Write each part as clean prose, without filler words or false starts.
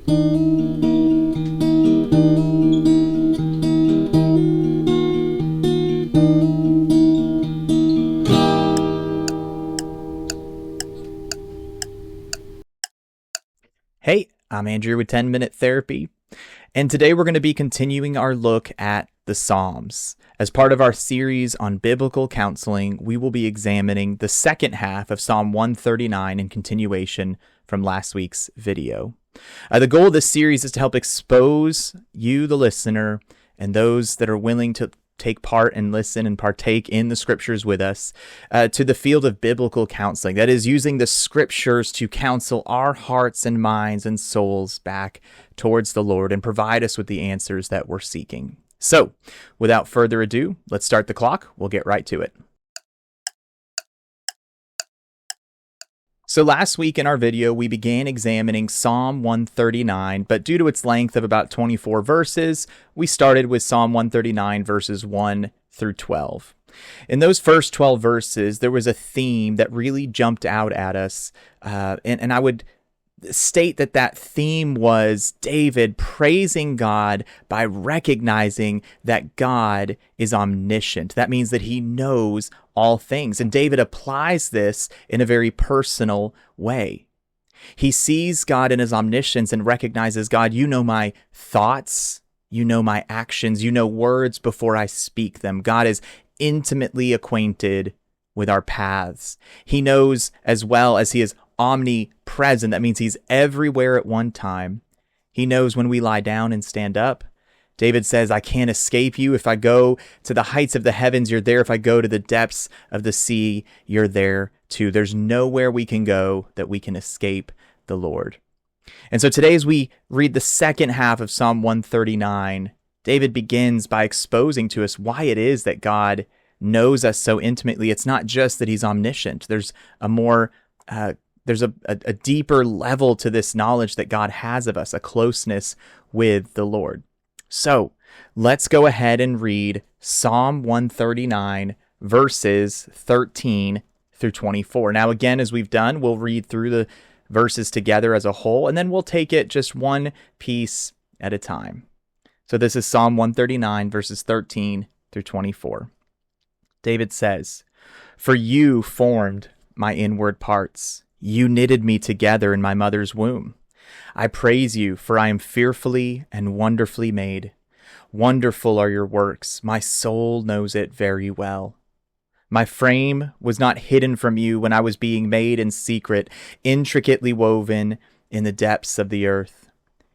Hey, I'm Andrew with 10 Minute Therapy, and today we're going to be continuing our look at the Psalms. As part of our series on biblical counseling, we will be examining the second half of Psalm 139 in continuation from last week's video. The goal of this series is to help expose you, the listener, and those that are willing to take part and listen and partake in the scriptures with us to the field of biblical counseling. That is, using the scriptures to counsel our hearts and minds and souls back towards the Lord and provide us with the answers that we're seeking. So, without further ado, let's start the clock. We'll get right to it. So last week in our video, we began examining Psalm 139, but due to its length of about 24 verses, we started with Psalm 139 verses 1 through 12. In those first 12 verses, there was a theme that really jumped out at us, and I would state that theme was David praising God by recognizing that God is omniscient. That means that he knows all things. And David applies this in a very personal way. He sees God in his omniscience and recognizes, God, you know my thoughts, you know my actions, you know words before I speak them. God is intimately acquainted with our paths. He knows as well as he is omnipresent. That means he's everywhere at one time. He knows when we lie down and stand up. David says, I can't escape you. If I go to the heights of the heavens, you're there. If I go to the depths of the sea, you're there too. There's nowhere we can go that we can escape the Lord. And so today, as we read the second half of Psalm 139, David begins by exposing to us why it is that God knows us so intimately. It's not just that he's omniscient. There's a deeper level to this knowledge that God has of us, a closeness with the Lord. So let's go ahead and read Psalm 139, verses 13 through 24. Now, again, as we've done, we'll read through the verses together as a whole, and then we'll take it just one piece at a time. So this is Psalm 139, verses 13 through 24. David says, For you formed my inward parts. You knitted me together in my mother's womb. I praise you, for I am fearfully and wonderfully made. Wonderful are your works. My soul knows it very well. My frame was not hidden from you when I was being made in secret, intricately woven in the depths of the earth.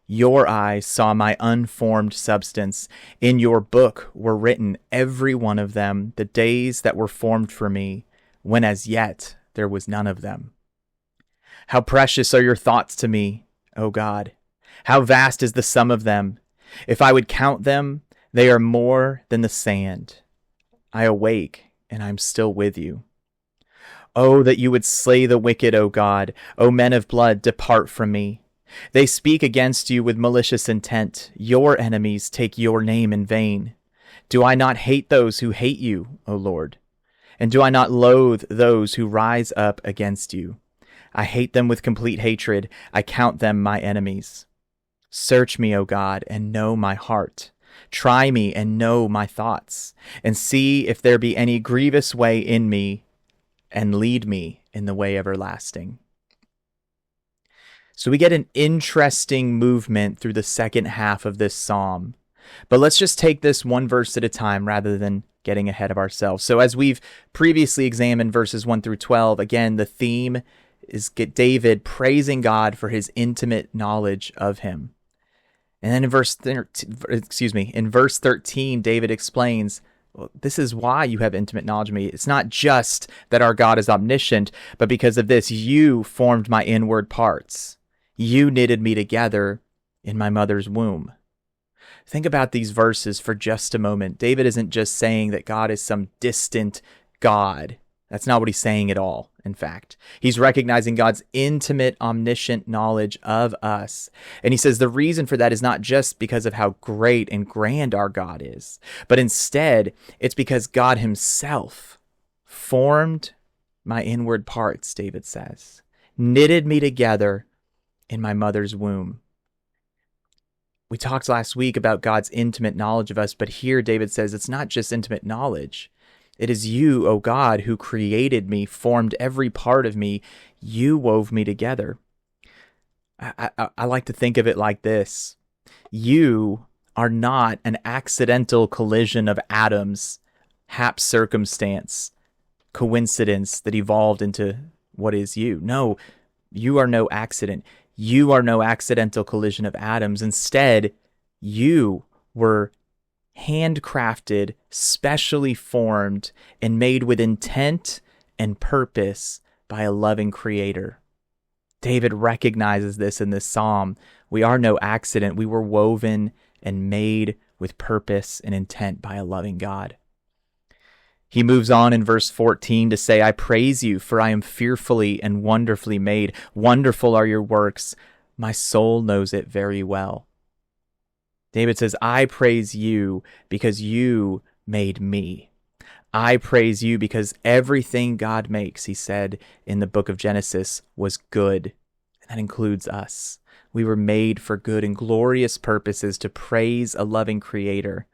Your eyes saw my unformed substance. In your book were written, every one of them, the days that were formed for me, when as yet there was none of them. How precious are your thoughts to me, O God! How vast is the sum of them! If I would count them, they are more than the sand. I awake, and I am still with you. Oh, that you would slay the wicked, O God! O men of blood, depart from me. They speak against you with malicious intent. Your enemies take your name in vain. Do I not hate those who hate you, O Lord? And do I not loathe those who rise up against you? I hate them with complete hatred. I count them my enemies. Search me, O God, and know my heart. Try me and know my thoughts, and see if there be any grievous way in me, and lead me in the way everlasting. So we get an interesting movement through the second half of this psalm. But let's just take this one verse at a time rather than getting ahead of ourselves. So as we've previously examined verses 1 through 12, again, the theme is David praising God for his intimate knowledge of him. And then in verse 13, David explains, well, this is why you have intimate knowledge of me. It's not just that our God is omniscient, but because of this, you formed my inward parts. You knitted me together in my mother's womb. Think about these verses for just a moment. David isn't just saying that God is some distant God. That's not what he's saying at all. In fact, he's recognizing God's intimate, omniscient knowledge of us. And he says the reason for that is not just because of how great and grand our God is, but instead it's because God himself formed my inward parts, David says, knitted me together in my mother's womb. We talked last week about God's intimate knowledge of us, but here David says it's not just intimate knowledge. It is you, O God, who created me, formed every part of me. You wove me together. I like to think of it like this. You are not an accidental collision of atoms, hap circumstance, coincidence that evolved into what is you. No, you are no accident. You are no accidental collision of atoms. Instead, you were handcrafted, specially formed, and made with intent and purpose by a loving creator. David recognizes this in this psalm. We are no accident. We were woven and made with purpose and intent by a loving God. He moves on in verse 14 to say, I praise you, for I am fearfully and wonderfully made. Wonderful are your works. My soul knows it very well. David says, I praise you because you made me. I praise you because everything God makes, he said in the book of Genesis, was good. And that includes us. We were made for good and glorious purposes to praise a loving creator.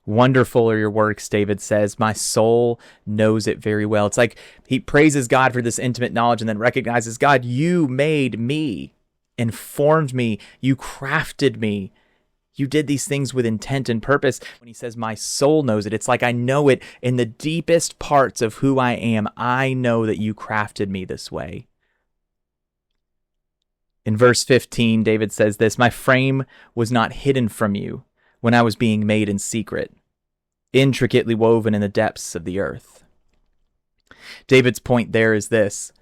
Wonderful are your works, David says. My soul knows it very well. It's like he praises God for this intimate knowledge and then recognizes, God, you made me and formed me. You crafted me. You did these things with intent and purpose. When he says, my soul knows it, it's like I know it in the deepest parts of who I am. I know that you crafted me this way. In verse 15, David says this, my frame was not hidden from you when I was being made in secret, intricately woven in the depths of the earth. David's point there is this.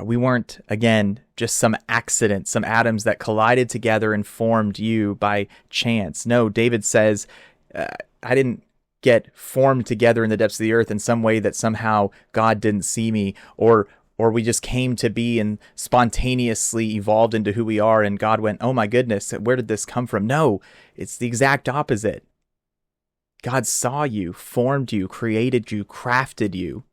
We weren't, again, just some accident, some atoms that collided together and formed you by chance. No, David says, I didn't get formed together in the depths of the earth in some way that somehow God didn't see me, or we just came to be and spontaneously evolved into who we are, and God went, oh my goodness, where did this come from? No, it's the exact opposite. God saw you, formed you, created you, crafted you.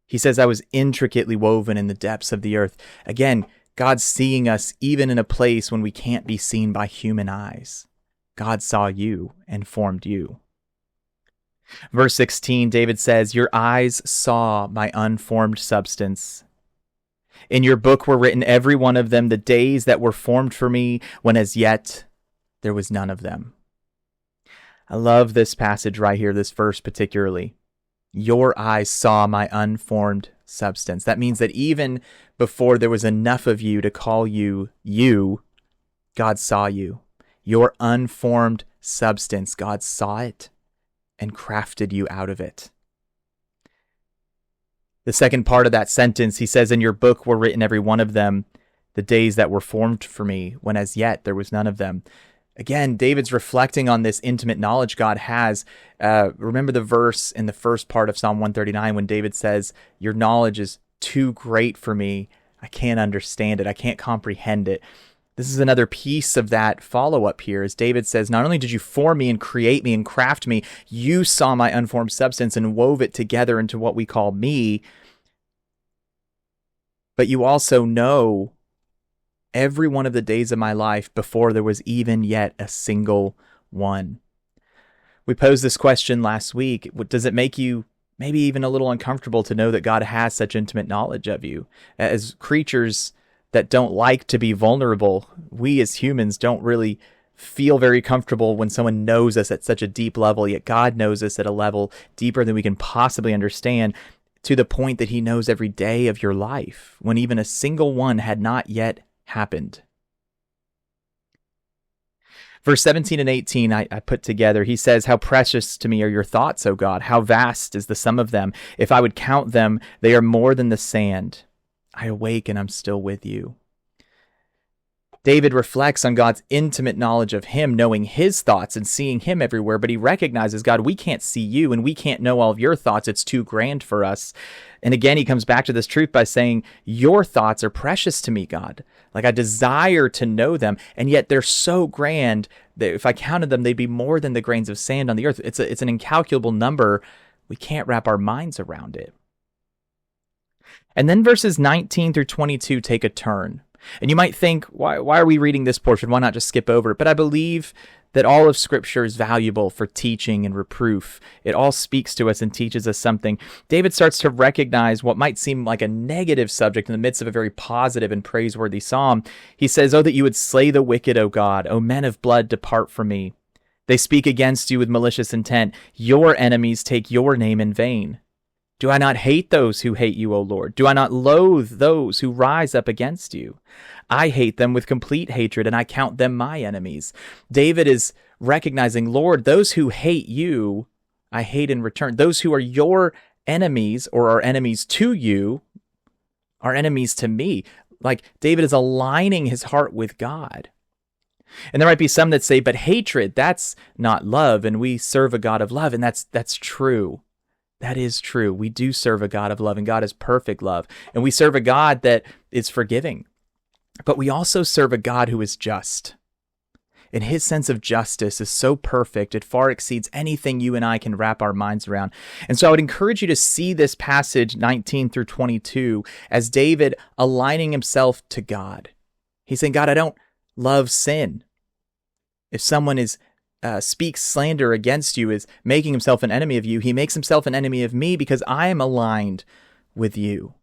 He says, I was intricately woven in the depths of the earth. Again, God's seeing us even in a place when we can't be seen by human eyes. God saw you and formed you. Verse 16, David says, your eyes saw my unformed substance. In your book were written, every one of them, the days that were formed for me, when as yet there was none of them. I love this passage right here, this verse particularly. Your eyes saw my unformed substance. That means that even before there was enough of you to call you you, God saw you. Your unformed substance, God saw it and crafted you out of it. The second part of that sentence, he says, in your book were written every one of them, the days that were formed for me, when as yet there was none of them. Again, David's reflecting on this intimate knowledge God has. Remember the verse in the first part of Psalm 139 when David says, your knowledge is too great for me. I can't understand it. I can't comprehend it. This is another piece of that follow-up here, as David says, not only did you form me and create me and craft me, you saw my unformed substance and wove it together into what we call me, but you also know every one of the days of my life before there was even yet a single one. We posed this question last week. Does it make you maybe even a little uncomfortable to know that God has such intimate knowledge of you? As creatures that don't like to be vulnerable, we as humans don't really feel very comfortable when someone knows us at such a deep level, yet God knows us at a level deeper than we can possibly understand, to the point that he knows every day of your life, when even a single one had not yet happened. Verse 17 and 18 I put together. He says, how precious to me are your thoughts, O God. How vast is the sum of them. If I would count them, they are more than the sand. I awake and I'm still with you. David reflects on God's intimate knowledge of him, knowing his thoughts and seeing him everywhere, but he recognizes, God, we can't see you and we can't know all of your thoughts. It's too grand for us. And again, he comes back to this truth by saying, your thoughts are precious to me, God. Like I desire to know them, and yet they're so grand that if I counted them, they'd be more than the grains of sand on the earth. It's an incalculable number. We can't wrap our minds around it. And then verses 19 through 22 take a turn. And you might think, why are we reading this portion? Why not just skip over it? But I believe that all of Scripture is valuable for teaching and reproof. It all speaks to us and teaches us something. David starts to recognize what might seem like a negative subject in the midst of a very positive and praiseworthy psalm. He says, "Oh, that you would slay the wicked, O God. O men of blood, depart from me. They speak against you with malicious intent. Your enemies take your name in vain. Do I not hate those who hate you, O Lord? Do I not loathe those who rise up against you? I hate them with complete hatred, and I count them my enemies." David is recognizing, Lord, those who hate you, I hate in return. Those who are your enemies or are enemies to you are enemies to me. Like David is aligning his heart with God. And there might be some that say, but hatred, that's not love, and we serve a God of love, and that's true. That is true. We do serve a God of love, and God is perfect love. And we serve a God that is forgiving. But we also serve a God who is just. And his sense of justice is so perfect, it far exceeds anything you and I can wrap our minds around. And so I would encourage you to see this passage 19 through 22 as David aligning himself to God. He's saying, God, I don't love sin. If someone speaks slander against you, is making himself an enemy of you, he makes himself an enemy of me because I am aligned with you.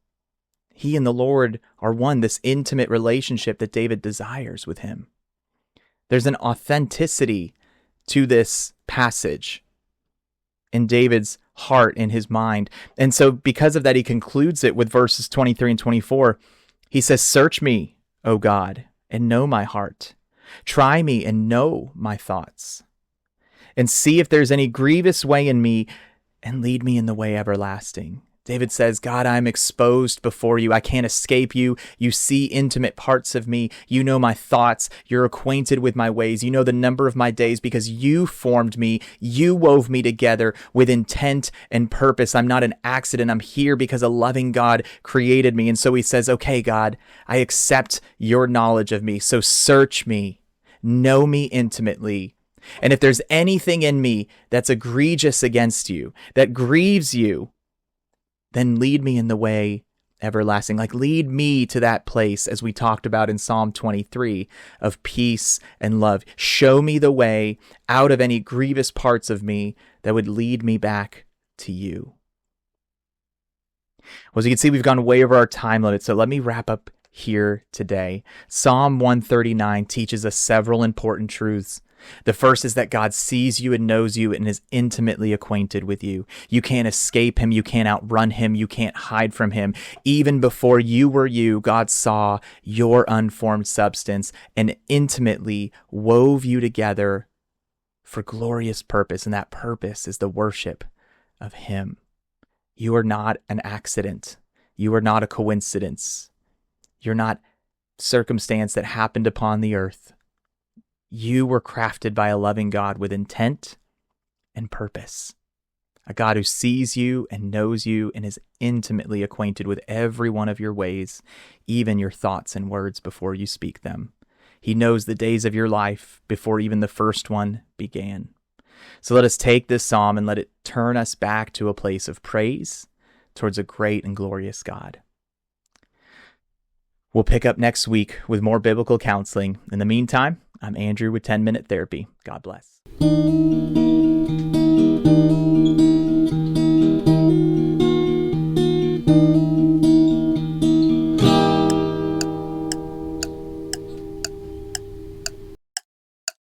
He and the Lord are one, this intimate relationship that David desires with him. There's an authenticity to this passage in David's heart, in his mind. And so because of that, he concludes it with verses 23 and 24. He says, "Search me, O God, and know my heart. Try me and know my thoughts. And see if there's any grievous way in me, and lead me in the way everlasting." David says, God, I'm exposed before you. I can't escape you. You see intimate parts of me. You know my thoughts. You're acquainted with my ways. You know the number of my days because you formed me. You wove me together with intent and purpose. I'm not an accident. I'm here because a loving God created me. And so he says, okay, God, I accept your knowledge of me. So search me, know me intimately. And if there's anything in me that's egregious against you, that grieves you, then lead me in the way everlasting. Like lead me to that place, as we talked about in Psalm 23, of peace and love. Show me the way out of any grievous parts of me that would lead me back to you. Well, as you can see, we've gone way over our time limit, so let me wrap up here today. Psalm 139 teaches us several important truths. The first is that God sees you and knows you and is intimately acquainted with you. You can't escape him. You can't outrun him. You can't hide from him. Even before you were you, God saw your unformed substance and intimately wove you together for glorious purpose. And that purpose is the worship of him. You are not an accident. You are not a coincidence. You're not circumstance that happened upon the earth. You were crafted by a loving God with intent and purpose. A God who sees you and knows you and is intimately acquainted with every one of your ways, even your thoughts and words before you speak them. He knows the days of your life before even the first one began. So let us take this psalm and let it turn us back to a place of praise towards a great and glorious God. We'll pick up next week with more biblical counseling. In the meantime, I'm Andrew with 10 Minute Therapy. God bless.